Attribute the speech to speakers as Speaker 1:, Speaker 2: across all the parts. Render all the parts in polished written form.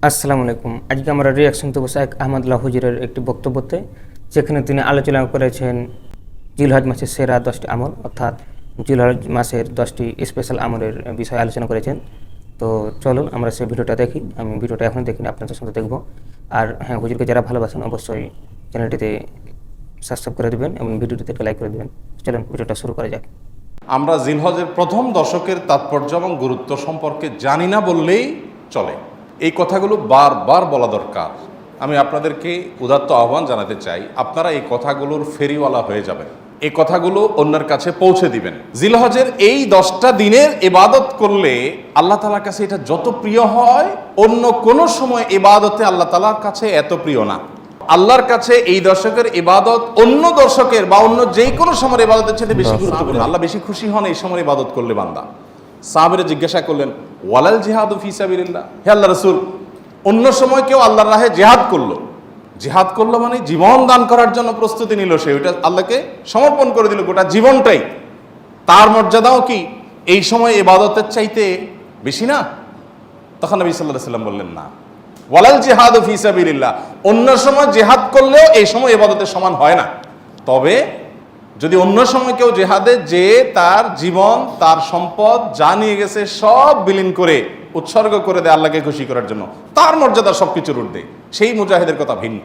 Speaker 1: আসসালামু আলাইকুম। আজকে আমরা রিয়াকশন দেবো শাইখ আহমদুল্লাহ হুজুরের একটি বক্তব্যতে, যেখানে তিনি আলোচনা করেছেন জিলহজ মাসের সেরা 10টি আমল, অর্থাৎ জিলহজ মাসের 10টি স্পেশাল আমলের বিষয়ে আলোচনা করেছেন। তো চলুন আমরা সেই ভিডিওটা দেখি। আমি ভিডিওটা এখন দেখিনি, আপনাদের সাথে দেখবো। আর হ্যাঁ, হুজুরকে যারা ভালোবাসেন অবশ্যই চ্যানেলটিতে সাবস্ক্রাইব করে দেবেন এবং ভিডিওটিতে লাইক করে দেবেন। চলুন ভিডিওটা শুরু করা যাক।
Speaker 2: আমরা জিলহজের প্রথম দশকের তাৎপর্য এবং গুরুত্ব সম্পর্কে জানি না বললেই চলে। এই কথাগুলো বারবার বলা দরকার। আমি আপনাদেরকে উদাত্ত আহ্বান জানাতে চাই, আপনারা এই কথাগুলোর ফেরিওয়ালা হয়ে যাবেন, এই কথাগুলো অন্যের কাছে পৌঁছে দিবেন। জিলহজের এই 10টা দিনের ইবাদত করলে আল্লাহ তাআলার কাছে এটা যত প্রিয় হয়, অন্য কোনো সময় ইবাদতে আল্লাহ তাআলার কাছে এত প্রিয় না। আল্লাহর কাছে এই দশকের ইবাদত অন্য দশকের বা অন্য যে কোনো সময়ের ইবাদতের চেয়ে বেশি গুরুত্বপূর্ণ। আল্লাহ বেশি খুশি হন এই সময় ইবাদত করলে বান্দা। সাহাবীরা জিজ্ঞাসা করলেন, ওয়ালাল জিহাদু ফি সাবিলিল্লাহ, হে আল্লাহ রাসূল, অন্য সময় কেউ আল্লাহর রাহে জিহাদ করলো মানে জীবন দান করার জন্য প্রস্তুতি নিল, সে ওইটা আল্লাহকে সমর্পণ করে দিল গোটা জীবনটাই, তার মর্যাদাও কি এই সময় ইবাদতের চাইতে বেশি না? তখন নবী সাল্লাল্লাহু আলাইহি ওয়াসাল্লাম বললেন, না, ওয়ালাল জিহাদু ফি সাবিলিল্লাহ, অন্য সময় জিহাদ করলেও এই সময় ইবাদতের সমান হয় না। তবে যদি অন্য সময় কেউ জিহাদে যে তার জীবন তার সম্পদ যা নিয়ে গেছে সব বিলীন করে উৎসর্গ করে দেয় আল্লাহকে খুশি করার জন্য, তার মর্যাদা সবকিছুর ঊর্ধ্বে, সেই মুজাহিদের কথা ভিন্ন।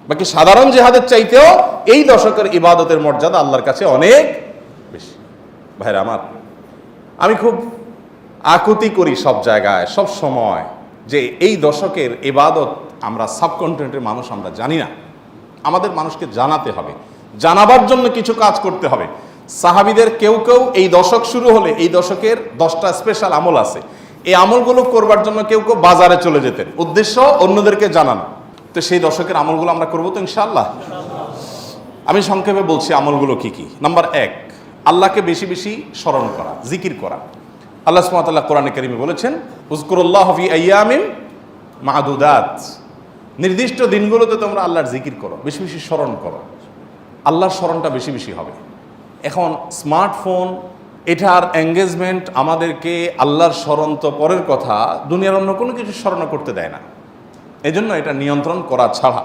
Speaker 2: বাকি সাধারণ জিহাদের চাইতেও এই দশকের ইবাদতের মর্যাদা আল্লাহর কাছে অনেক বেশি। ভাইরা আমার, আমি খুব আকুতি করি সব জায়গায় সব সময় যে এই দশকের ইবাদত আমরা সাবকন্টিনেন্টের মানুষ আমরা জানি না। আমাদের মানুষকে জানাতে হবে, জানাবার জন্য কিছু কাজ করতে হবে। সাহাবীদের কেউ কেউ এই দশক শুরু হলে এই দশকের 10টা স্পেশাল আমল আছে, এই আমলগুলো করবার জন্য কেউ কেউ বাজারে চলে যেতেন, উদ্দেশ্য অন্যদেরকে জানানো। তো সেই দশকের আমলগুলো আমরা করবো তো ইনশাআল্লাহ। আমি সংক্ষেপে বলছি আমলগুলো কি কি। নাম্বার 1, আল্লাহকে বেশি বেশি স্মরণ করা, জিকির করা। আল্লাহ সুবহানাহু ওয়া তাআলা কোরআনে কারিমে বলেছেন, উযকুরুল্লাহ ফি আইয়ামিন মা'দুদাত, নির্দিষ্ট দিনগুলোতে তোমরা আল্লাহর জিকির করো, বেশি বেশি স্মরণ করো, আল্লাহর স্মরণটা বেশি বেশি হবে। এখন স্মার্টফোন, এটার এঙ্গেজমেন্ট আমাদেরকে আল্লাহর স্মরণ তো পরের কথা, দুনিয়ার অন্য কোনো কিছু স্মরণ করতে দেয় না। এজন্য এটা নিয়ন্ত্রণ করা ছাড়া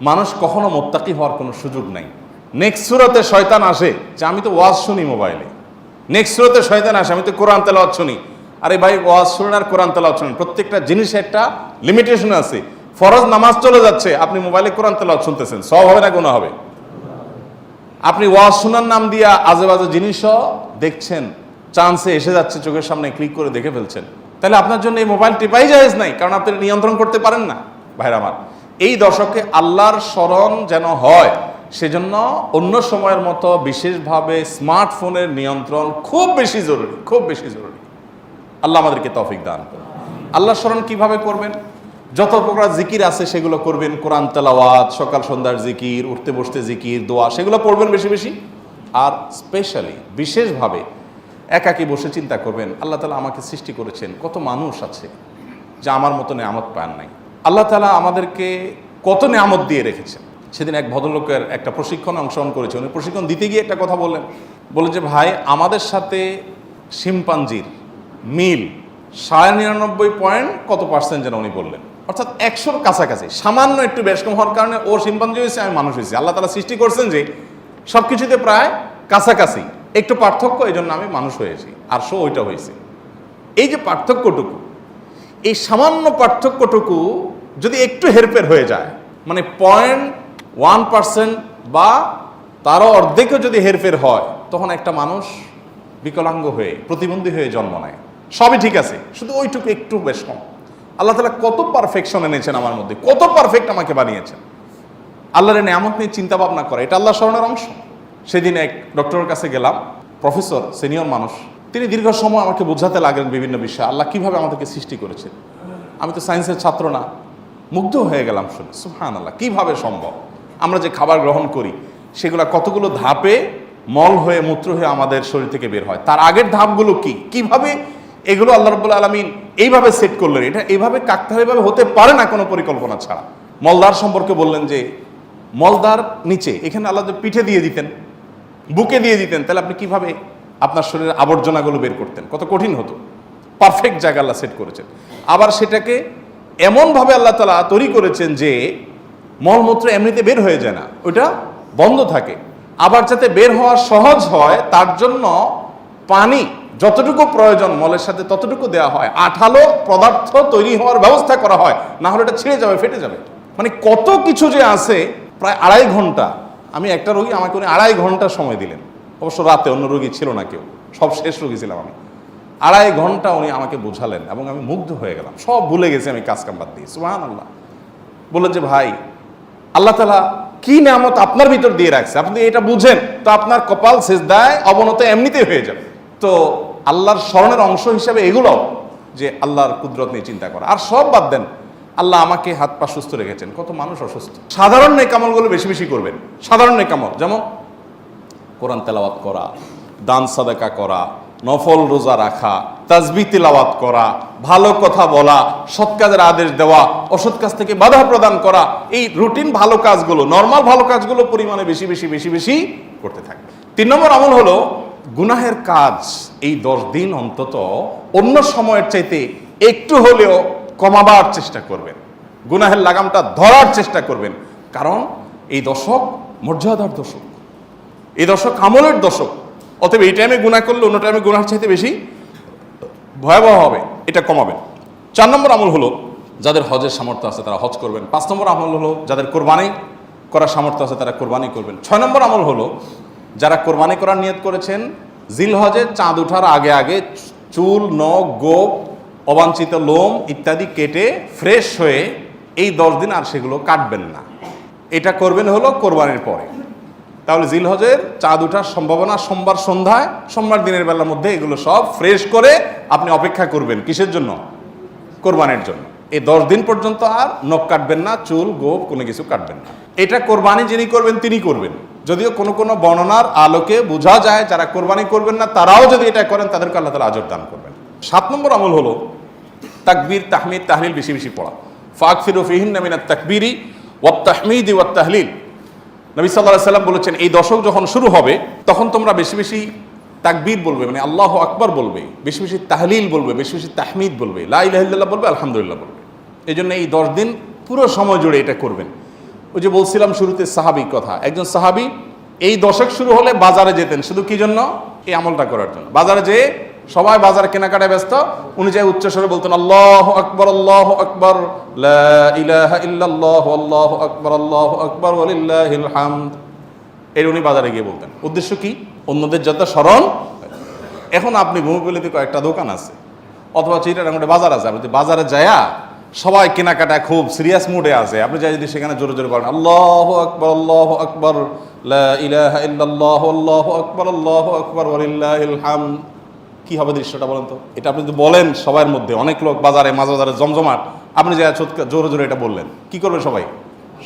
Speaker 2: মানুষ কখনো মুত্তাকি হওয়ার কোনো সুযোগ নাই। নেক্সট সূরাতে শয়তান আসে যে আমি তো ওয়াজ শুনি মোবাইলে, নেক্সট সূরাতে শয়তান আসে আমি তো কোরআন তেলাওয়াত শুনি। আরে ভাই, ওয়াজ শুনেন আর কোরআন তেলাওয়াত শুনেন, প্রত্যেকটা জিনিসের একটা লিমিটেশন আছে। ফরজ নামাজ চলে যাচ্ছে, আপনি মোবাইলে কোরআন তেলাওয়াত শুনতেছেন, সওয়াব হবে না গুনাহ হবে? আপনি ওয়াজ শোনার নাম দিয়া আজে বাজে জিনিসও দেখছেন, চান্সে এসে যাচ্ছে চোখের সামনে, ক্লিক করে দেখে ফেলছেন, তাহলে আপনার জন্য এই মোবাইল টিপাই জায়েজ নাই, কারণ আপনি নিয়ন্ত্রণ করতে পারেন না। ভাইরা আমার, এই দশকে আল্লাহর স্মরণ যেন হয়, সেজন্য অন্য সময়ের মতো বিশেষভাবে স্মার্টফোনের নিয়ন্ত্রণ খুব বেশি জরুরি, খুব বেশি জরুরি। আল্লাহ আমাদেরকে তৌফিক দান করুন। আল্লাহর স্মরণ কিভাবে করবেন? যত প্রকার জিকির আছে সেগুলো করবেন, কোরআন তেলাওয়াত, সকাল সন্ধ্যার জিকির, উঠতে বসতে জিকির, দোয়া, সেগুলো পড়বেন বেশি বেশি। আর স্পেশালি বিশেষভাবে একাকী বসে চিন্তা করবেন, আল্লাহ তাআলা আমাকে সৃষ্টি করেছেন, কত মানুষ আছে যা আমার মতো নেয়ামত পান নাই, আল্লাহ তাআলা আমাদেরকে কত নেয়ামত দিয়ে রেখেছেন। সেদিন এক ভদ্রলোকের একটা প্রশিক্ষণে অংশগ্রহণ করেছে, উনি প্রশিক্ষণ দিতে গিয়ে একটা কথা বললেন যে ভাই, আমাদের সাথে শিম্পাঞ্জির মিল 99.9 কত পার্সেন্ট যেন উনি বললেন, অর্থাৎ 100-র কাছাকাছি, সামান্য একটু বেশ কম হওয়ার কারণে ও শিম্পাঞ্জি হয়েছে, আমি মানুষ হয়েছি। আল্লাহ তাআলা সৃষ্টি করছেন যে সব কিছুতে প্রায় কাছাকাছি, একটু পার্থক্য, এই জন্য আমি মানুষ হয়েছি আর সো ওইটা হয়েছে। এই যে পার্থক্যটুকু, এই সামান্য পার্থক্যটুকু যদি একটু হেরফের হয়ে যায়, মানে 0.1% বা তারও অর্ধেকও যদি হেরফের হয়, তখন একটা মানুষ বিকলাঙ্গ হয়ে, প্রতিবন্ধী হয়ে জন্ম নেয়। সবই ঠিক আছে, শুধু ওইটুকু একটু বেশ কম। আল্লাহ তাআলা কত পারফেকশন এনেছেন আমার মধ্যে, কত পারফেক্ট আমাকে বানিয়েছেন। আল্লাহর নেয়ামত নিয়ে চিন্তা ভাবনা করে, এটা আল্লাহ স্মরণের অংশ। সেদিন এক ডক্টরের কাছে গেলাম, প্রফেসর, সিনিয়র মানুষ, তিনি দীর্ঘ সময় আমাকে বোঝাতে লাগলেন বিভিন্ন বিষয়, আল্লাহ কিভাবে আমাদেরকে সৃষ্টি করেছেন। আমি তো সায়েন্সের ছাত্র না, মুগ্ধ হয়ে গেলাম শুনে, সুবহানাল্লাহ, কিভাবে সম্ভব? আমরা যে খাবার গ্রহণ করি সেগুলো কতগুলো ধাপে মল হয়ে, মূত্র হয়ে আমাদের শরীর থেকে বের হয়, তার আগের ধাপগুলো কি, কিভাবে এগুলো আল্লাহ রাব্বুল আলামিন এইভাবে সেট করলেন। এটা এইভাবে কাকতালীয়ভাবে হতে পারে না কোনো পরিকল্পনা ছাড়া। মলদার সম্পর্কে বললেন যে মলদার নিচে, এখানে আল্লাহ পিঠে দিয়ে দিতেন, বুকে দিয়ে দিতেন, তাহলে আপনি কিভাবে আপনার শরীরের আবর্জনাগুলো বের করতেন? কত কঠিন হতো। পারফেক্ট জায়গা আল্লাহ সেট করেছেন। আবার সেটাকে এমনভাবে আল্লাহ তাআলা তৈরি করেছেন যে মলমূত্র এমনিতে বের হয়ে যায় না, ওটা বন্ধ থাকে। আবার যাতে বের হওয়া সহজ হয় তার জন্য পানি যতটুকু প্রয়োজন মলের সাথে ততটুকু দেওয়া হয়, আঠালো পদার্থ তৈরি হওয়ার ব্যবস্থা করা হয়, না হলে এটা ছিঁড়ে যাবে, ফেটে যাবে। মানে কত কিছু যে আছে। প্রায় 2.5 ঘন্টা, আমি একটা রোগী আমাকে উনি 2.5 ঘন্টা সময় দিলেন, অবশ্য রাতে, অন্য রোগী ছিল না কেউ, সব শেষ রোগী ছিলাম আমি। 2.5 ঘন্টা উনি আমাকে বোঝালেন এবং আমি মুগ্ধ হয়ে গেলাম, সব ভুলে গেছি আমি কাজ কাম বাদ দিয়ে। সুবহানাল্লাহ। বললেন যে ভাই, আল্লাহ তাআলা কি নিয়ামত আপনার ভিতর দিয়ে রাখছে, আপনি এটা বুঝেন তো আপনার কপাল সিজদায় অবনত এমনিতেই হয়ে যাবে। তো আল্লাহর স্মরণের অংশ হিসাবে এগুলো, যে আল্লাহর কুদরত নিয়ে চিন্তা করা। আর সব বাদ দেন, আল্লাহ আমাকে হাত পা সুস্থ রেখেছেন, কত মানুষ অসুস্থ। সাধারণ নেকামলগুলো বেশি বেশি করবেন। সাধারণ নেকামল যেমন কোরআন তেলাওয়াত করা, দান সাদাকা করা, নফল রোজা রাখা, তাসবিহ তিলাওয়াত করা, ভালো কথা বলা, সৎ কাজের আদেশ দেওয়া, অসৎ কাজ থেকে বাধা প্রদান করা, এই রুটিন ভালো কাজগুলো, নর্মাল ভালো কাজগুলো পরিমাণে বেশি বেশি বেশি বেশি করতে থাকবে। 3 নম্বর আমল হলো গুনাহের কাজ এই 10 দিন অন্তত অন্য সময়ের চাইতে একটু হলেও কমাবার চেষ্টা করবেন, গুনাহের লাগামটা ধরার চেষ্টা করবেন। কারণ এই দশক মর্যাদার দশক, এই দশক আমলের দশক। অতএব এই টাইমে গুনাহ করলে অন্য টাইমে গুনাহের চাইতে বেশি ভয়াবহ হবে, এটা কমাবেন। 4 নম্বর আমল হলো যাদের হজের সামর্থ্য আছে তারা হজ করবেন। 5 নম্বর আমল হলো যাদের কোরবানি করার সামর্থ্য আছে তারা কোরবানি করবেন। 6 নম্বর আমল হলো যারা কোরবানি করার নিয়ত করেছেন জিলহজের চাঁদ ওঠার আগে আগে চুল, নখ, গোপ, অবাঞ্ছিত লোম ইত্যাদি কেটে ফ্রেশ হয়ে এই 10 দিন আর সেগুলো কাটবেন না। এটা করবেন হলো কোরবানির পরে। তাহলে জিলহজের চাঁদ ওঠার সম্ভাবনা সোমবার সন্ধ্যায়, সোমবার দিনের বেলার মধ্যে এগুলো সব ফ্রেশ করে আপনি অপেক্ষা করবেন কিসের জন্য? কোরবানির জন্য। এই 10 দিন পর্যন্ত আর নখ কাটবেন না, চুল, গোপ কোনো কিছু কাটবেন না। এটা কোরবানি যিনি করবেন তিনি করবেন। যদিও কোনো কোনো বর্ণনার আলোকে বোঝা যায় যারা কোরবানি করবেন না তারাও যদি এটা করেন তাদেরকে আল্লাহ তাআলা আজর দান করবেন। 7 নম্বর আমল হলো তাকবীর, তাহমিদ, তাহলিল বেশি বেশি পড়া। ফাকফিরু ফিহিন্না মিনাত তাকবীরি ওয়াত তাহমিদি ওয়াত তাহলিল। নবী সাল্লাল্লাহু আলাইহি সাল্লাম বলেছেন এই দশক যখন শুরু হবে তখন তোমরা বেশি বেশি তাকবীর বলবে, মানে আল্লাহু আকবার বলবে, বেশি বেশি তাহলিল বলবে, বেশি বেশি তাহমিদ বলবে, লা ইলাহা ইল্লাল্লাহ বলবে, আলহামদুলিল্লাহ বলবে। এই জন্য এই 10 দিন পুরো সময় জুড়ে এটা করবেন। ওই যে বলছিলাম শুরুতে সাহাবীর কথা, একজন সাহাবী এই দশক শুরু হলে বাজারে যেতেন, শুধু কি জন্য? এই আমলটা করার জন্য। বাজারে যেয়ে সবাই বাজার কেনাকাটায় ব্যস্ত, উনি যাই উচ্চস্বরে বলতেন আল্লাহু আকবার, আল্লাহু আকবার, লা ইলাহা ইল্লাল্লাহু, আল্লাহু আকবার, আল্লাহু আকবার, ওয়ালিল্লাহিল হামদ। এর উনি বাজারে গিয়ে বলতেন। উদ্দেশ্য কি? অন্যদের যাতে স্মরণ। এখন আপনি ভূমিপল্লীতে কয়েকটা দোকান আছে অথবা চিটাগাঙ্গে বাজার আছে, আপনি বাজারে যায়া সবাই কেনাকাটায় খুব সিরিয়াস মুডে আছে, আপনি যাই যদি সেখানে জোরে জোরে বলেন আল্লাহু আকবার, আল্লাহু আকবার, লা ইলাহা ইল্লাল্লাহু, আল্লাহু আকবার, আল্লাহু আকবার, ওয়ালিল্লাহিল হামদ, কি হবে দৃশ্যটা বলেন তো? এটা আপনি যদি বলেন সবার মধ্যে, অনেক লোক বাজারে, মাঝ বাজারে জমজমাট, আপনি যা জোরে জোরে এটা বললেন, কি করবে সবাই?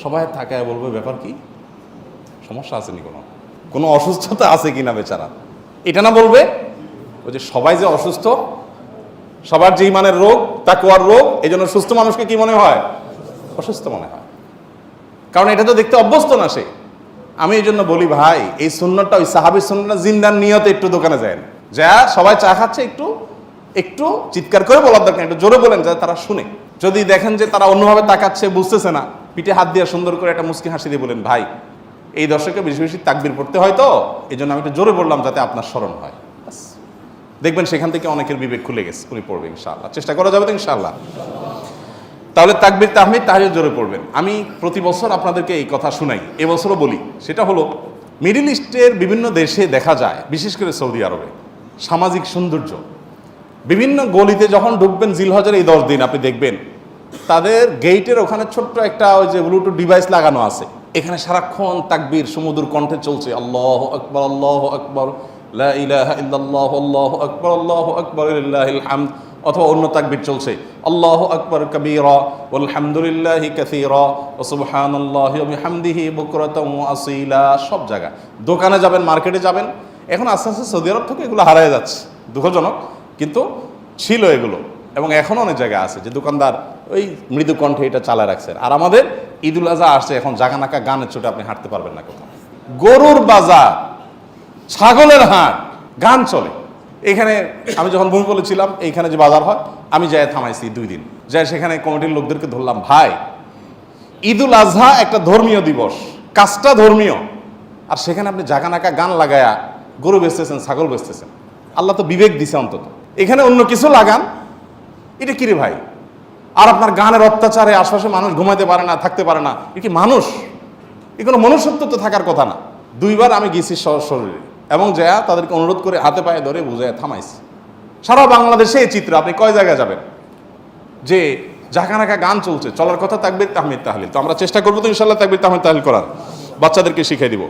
Speaker 2: সবাই তাকায় বলবে ব্যাপার কি, সমস্যা আছে নি, কোনো অসুস্থতা আছে কিনা বেচারা, এটা না বলবে। ওই যে সবাই যে অসুস্থ, সবার যে ইমানের রোগ, তাকওয়ার রোগ, এই জন্য সুস্থ মানুষকে কি মনে হয়? অসুস্থ মনে হয়, কারণ এটা তো দেখতে অভ্যস্ত না সে। আমি এই জন্য বলি ভাই, এই সুন্নতটা ওই সাহাবীর সুন্নতটা জিন্দার নিয়তে একটু দোকানে যায়, যা সবাই চা খাচ্ছে একটু একটু চিৎকার করে বলার দরকার, একটু জোরে বলেন যাতে তারা শুনে। যদি দেখেন যে তারা অন্যভাবে তাকাচ্ছে, বুঝতেছে না, পিঠে হাত দিয়ে সুন্দর করে একটা মুচকি হাসি দিয়ে বলেন ভাই এই দর্শকে বেশি বেশি তাকবীর পড়তে হয়, তো এই জন্য আমি একটু জোরে বললাম যাতে আপনার স্মরণ হয়। দেখবেন সেখান থেকে অনেকের বিবেক খুলে গেছে, উনি পড়বে ইনশাআল্লাহ। চেষ্টা করা যাবে তো ইনশাআল্লাহ। তাহলে তাকবীর, তাহমিদ, তাহলিল জোরে পড়বেন। আমি প্রতি বছর আপনাদেরকে এই কথা শুনাই, এবছরও বলি। সেটা হলো মিডল ইস্টের বিভিন্ন দেশে দেখা যায়, বিশেষ করে সৌদি আরবে, সামাজিক সৌন্দর্য। বিভিন্ন গলিতে যখন ঢুকবেন জিলহজের এই 10 দিন আপনি দেখবেন তাদের গেইটের ওখানে ছোট্ট একটা ওই যে ব্লুটুথ ডিভাইস লাগানো আছে, এখানে সারাক্ষণ তাকবীর সুমধুর কণ্ঠে চলছে, আল্লাহু আকবার, আল্লাহু আকবার, লা ইলাহা ইল্লাল্লাহু, আল্লাহু আকবার, আল্লাহু আকবার, লিল্লাহিল হামদ। অথবা অন্য তাকবীর চলছে, আল্লাহু আকবার কাবীরা ওয়ালহামদুলিল্লাহি কাসীরা ওয়া সুবহানাল্লাহি ওয়া বিহামদিহি বুকরাতাও ওয়া আসীলা। সব জায়গায়, দোকানে যাবেন, মার্কেটে যাবেন, এখন আস্তে আস্তে সৌদি আরব থেকে এগুলো হারিয়ে যাচ্ছে, দুঃখজনক, কিন্তু ছিল এগুলো। এবং এখনও অনেক জায়গায় আছে যে দোকানদার ওই মৃদু কণ্ঠে এটা চালায় রাখছেন। আর আমাদের ঈদুল আজহা আসছে, এখন জাগানাকা গানের চোটে আপনি হাঁটতে পারবেন না কোথাও। গরুর বাজার, ছাগলের হাট, গান চলে। এখানে আমি যখন ভূমিপল্লী ছিলাম, এইখানে যে বাজার হয় আমি যাই থামাইছি 2 দিন, যাই সেখানে কমিটির লোকদেরকে ধরলাম, ভাই ঈদুল আজহা একটা ধর্মীয় দিবস, কাজটা ধর্মীয়, আর সেখানে আপনি জাগানাকা গান লাগায়া গরু বেচতেছেন, ছাগল বেচতেছেন। আল্লাহ তো বিবেক দিছে অন্তত, এখানে অন্য কিছু লাগান, এটা কিরে ভাই? আর আপনার গানের অত্যাচারে আশপাশে মানুষ ঘুমাইতে পারে না, থাকতে পারে না, এ কি মানুষ? এ কোনো মনুষ্যত্ব তো থাকার কথা না। 2 বার আমি গেছি শরীরে, এবং যা তাদেরকে অনুরোধ করে হাতে পায়ে ধরে বুঝায় থামাইছি। সারা বাংলাদেশে এই চিত্র, আপনি কয় জায়গায় যাবেন যে জাকানাকা গান চলছে, চলার কথা তাকবীর তাহমিদ তাহলিল। তো আমরা চেষ্টা করবো তো ইনশাল্লাহ তাকবীর তাহমিদ তাহলিল করার, বাচ্চাদেরকে শিখিয়ে দিব।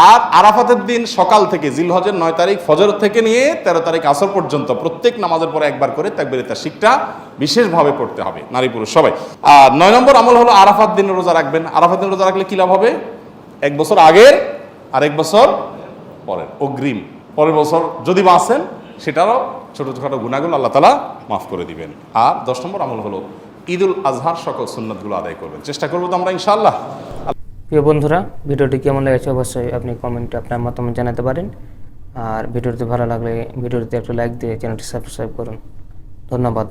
Speaker 2: আর আরাফাতের দিন সকাল থেকে, জিলহজের 9 তারিখ ফজর থেকে নিয়ে 13 তারিখ আসর পর্যন্ত প্রত্যেক নামাজের পরে একবার করে তাকবীরে তাশরিকটা বিশেষভাবে পড়তে হবে, নারী পুরুষ সবাই। আর 9 নম্বর আমল হলো আরাফাত দিন রোজা রাখবেন। আরাফাত দিন রোজা রাখলে কি লাভ হবে? 1 বছর আগের আর 1 বছর পরের অগ্রিম, পরের বছর যদি বাঁচেন সেটারও ছোটোখাটো গুনাহগুলো আল্লাহ তাআলা মাফ করে দিবেন। আর 10 নম্বর আমল হলো ঈদুল আজহার সকল সুন্নাতগুলো আদায় করবেন। চেষ্টা করবো তো আমরা ইনশাআল্লাহ।
Speaker 1: প্রিয় বন্ধুরা, ভিডিওটি কেমন লেগেছে অবশ্যই আপনি কমেন্টে আপনার মতামত জানাতে পারেন। আর ভিডিওটি ভালো লাগলে ভিডিওটিতে একটা লাইক দিয়ে চ্যানেলটি সাবস্ক্রাইব করুন। ধন্যবাদ।